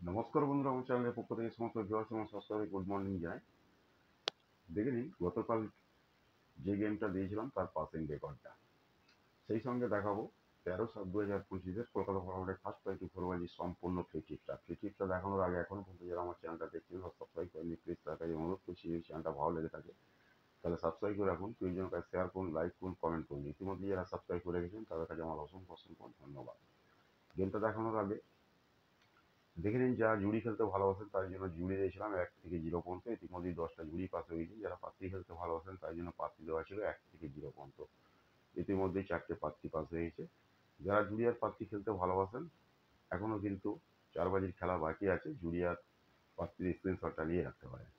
নমস্কার বন্ধুরা, আমার চ্যানেলের পক্ষ থেকে সমস্ত ভিউয়ার্স এবং সাবস্ক্রাইবার গুড মর্নিং জানাই। দেখে নিন গতকাল যে গেমটা দিয়েছিলাম তার পাসিং রেকর্ডটা, সেই সঙ্গে দেখাবো 13/7/2025 কলকাতা ফরওয়ার্ডের ফার্স্ট প্রাইজ ফরওয়ার্ডি সম্পূর্ণ ফ্রি টিপটা দেখানোর আগে এখনো পর্যন্ত যারা আমার চ্যানেলটা দেখছেন বা সাবস্ক্রাইব করেনি, প্লিজ তার কাছে অনুরোধ করছি, এই চ্যানেলটা ভালো লেগে থাকে তাহলে সাবস্ক্রাইব করে রাখুন, প্রিয়জনের কাছে শেয়ার করুন, লাইক করুন, কমেন্ট করুন। ইতিমধ্যে যারা সাবস্ক্রাইব করে রেখেছেন তাদের কাছে আমার অসংখ্য অসংখ্য ধন্যবাদ। গেমটা দেখানোর আগে দেখে নিন, যারা জুড়ি খেলতে ভালোবাসেন তার জন্য জুড়ি দিয়েছিলাম 1 থেকে 0 পর্যন্ত। ইতিমধ্যেই 10টা জুড়ি পাস হয়ে গেছে। যারা পাত্রী খেলতে ভালোবাসেন তার জন্য পাত্রী দেওয়া ছিল 1 থেকে 0 পর্যন্ত। ইতিমধ্যেই 4টে পাত্রী পাস হয়ে গেছে। যারা জুড়ি আর পাত্রী খেলতে ভালোবাসেন, এখনও কিন্তু 4 বাজির খেলা বাকি আছে। জুড়ি আর পাত্রীর স্ক্রিনশটটা নিয়ে রাখতে পারেন।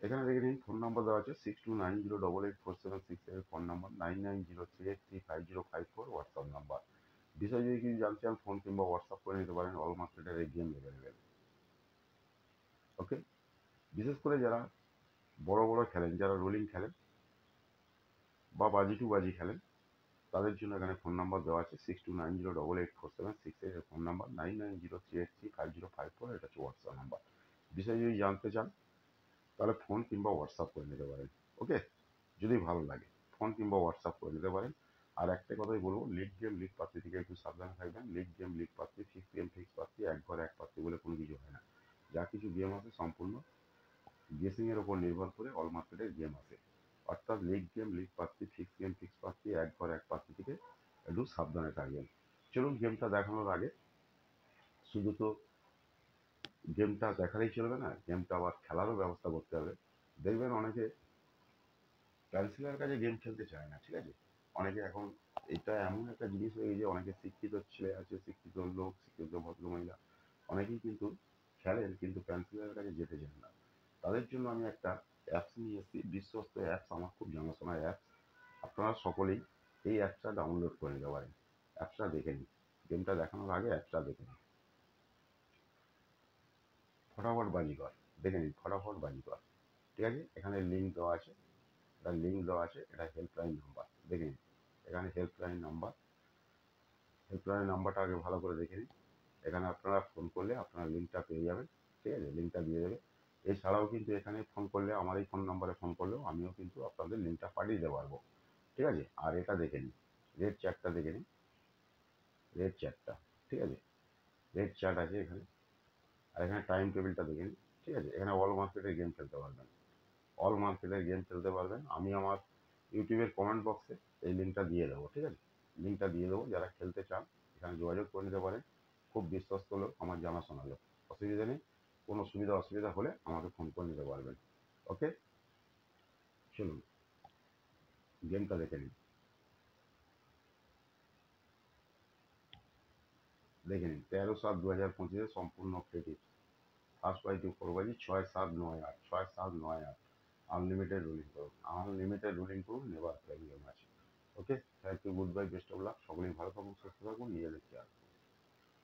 এখানে দেখে নিন ফোন নাম্বার দেওয়া আছে 6290884767, ফোন নাম্বার 9903835054 হোয়াটসঅ্যাপ নাম্বার। বিষয় যদি কিছু জানতে চান ফোন কিংবা হোয়াটসঅ্যাপ করে নিতে পারেন। অল মার্কেটের এই গেম অ্যাভেলেবেল। ওকে, বিশেষ করে যারা বড় বড় খেলেন, যারা রোলিং খেলেন বা বাজি টু বাজি খেলেন, তাদের জন্য এখানে ফোন নাম্বার দেওয়া আছে 6290884768, ফোন নাম্বার 9903835054, এটা হচ্ছে হোয়াটসঅ্যাপ নাম্বার। বিষয় যদি জানতে চান তাহলে ফোন কিংবা হোয়াটসঅ্যাপ করে নিতে পারেন। ওকে, যদি ভালো লাগে ফোন কিংবা হোয়াটসঅ্যাপ করে নিতে পারেন। আর একটা কথাই বলবো, লিগ গেম লিগ পাত্রী থেকে একটু সাবধানে থাকবেন। লিগ গেম লিগ পাত্রী, ফিক্স গেম ফিক্স পাত্রী, এক ঘর এক পাত্রী বলে কোনো কিছু হয় না। যা কিছু গেম আছে সম্পূর্ণ গেসিং এর উপর নির্ভর করে অল মার্কেটের গেম আছে। অর্থাৎ লিগ গেম লিগ পাত্রী, ফিক্স গেম ফিক্স পাত্রী, এক ঘর এক পাত্রী থেকে একটু সাবধানে থাকবেন। চলুন, গেমটা দেখানোর আগে শুধু তো গেমটা দেখালেই চলবে না, গেমটা আবার খেলারও ব্যবস্থা করতে হবে। দেখবেন অনেকে ক্যান্সেলের কাছে গেম খেলতে চায় না, ঠিক আছে? অনেকে এখন এটা এমন একটা জিনিস হয়ে গেছে, অনেকে শিক্ষিত ছেলে আছে, শিক্ষিত লোক, শিক্ষিত ভদ্রমহিলা, অনেকেই কিন্তু খেলেন কিন্তু ক্যান্সেলের কাছে যেতে চান না। তাদের জন্য আমি একটা অ্যাপস নিয়ে এসেছি, বিশ্বস্ত অ্যাপস, আমার খুব জানাশোনা অ্যাপস। আপনারা সকলেই এই অ্যাপসটা ডাউনলোড করে নিতে পারেন। অ্যাপসটা দেখে নিন, গেমটা দেখানোর আগে অ্যাপসটা দেখে নিন। ফটাফট বাজিকর, দেখে নিন ফটাফট বাজিকর। ঠিক আছে, এখানে লিঙ্ক দেওয়া আছে, এটা হেল্পলাইন নাম্বার। দেখে নিন এখানে হেল্পলাইন নাম্বারটা আগে ভালো করে দেখে নিন। এখানে আপনারা ফোন করলে আপনারা লিঙ্কটা পেয়ে যাবেন। ঠিক আছে, লিঙ্কটা দিয়ে দেবে। এছাড়াও কিন্তু এখানে ফোন করলে, আমার এই ফোন নাম্বারে ফোন করলেও আমিও কিন্তু আপনাদের লিঙ্কটা পাঠিয়ে দিতে পারবো। ঠিক আছে, আর এটা দেখে নিন, রেড চ্যাটটা দেখে নিন, রেড চ্যাটটা। ঠিক আছে, রেড চ্যাট আছে এখানে। আর এখানে টাইম টেবিলটা দেখে নিন। ঠিক আছে, এখানে অল মার্কেটের গেম খেলতে পারবেন, অল মার্কেটের গেম খেলতে পারবেন। আমি আমার ইউটিউবের কমেন্ট বক্সে এই লিঙ্কটা দিয়ে দেবো। ঠিক আছে, লিঙ্কটা দিয়ে দেবো, যারা খেলতে চান এখানে যোগাযোগ করে নিতে পারেন। খুব বিশ্বস্ত লোক, আমার জানাশোনা লোক, অসুবিধা নেই। কোনো অসুবিধা হলে আমাকে ফোন করে নিতে পারবেন। ওকে, চলুন গেমটা দেখে নিন। দেখে নিন 13/7/2025 সম্পূর্ণ ক্রেডিট, ফার্স্ট বাই টু ফরবাজি 6798, 6798। আনলিমিটেড রুলিং করুন, নেভার প্লেইং গেম আছে। Okay, thank you, goodbye, best of luck. সকলেই ভালো থাকুন, সুস্থ থাকুন, নিজেদের খেয়াল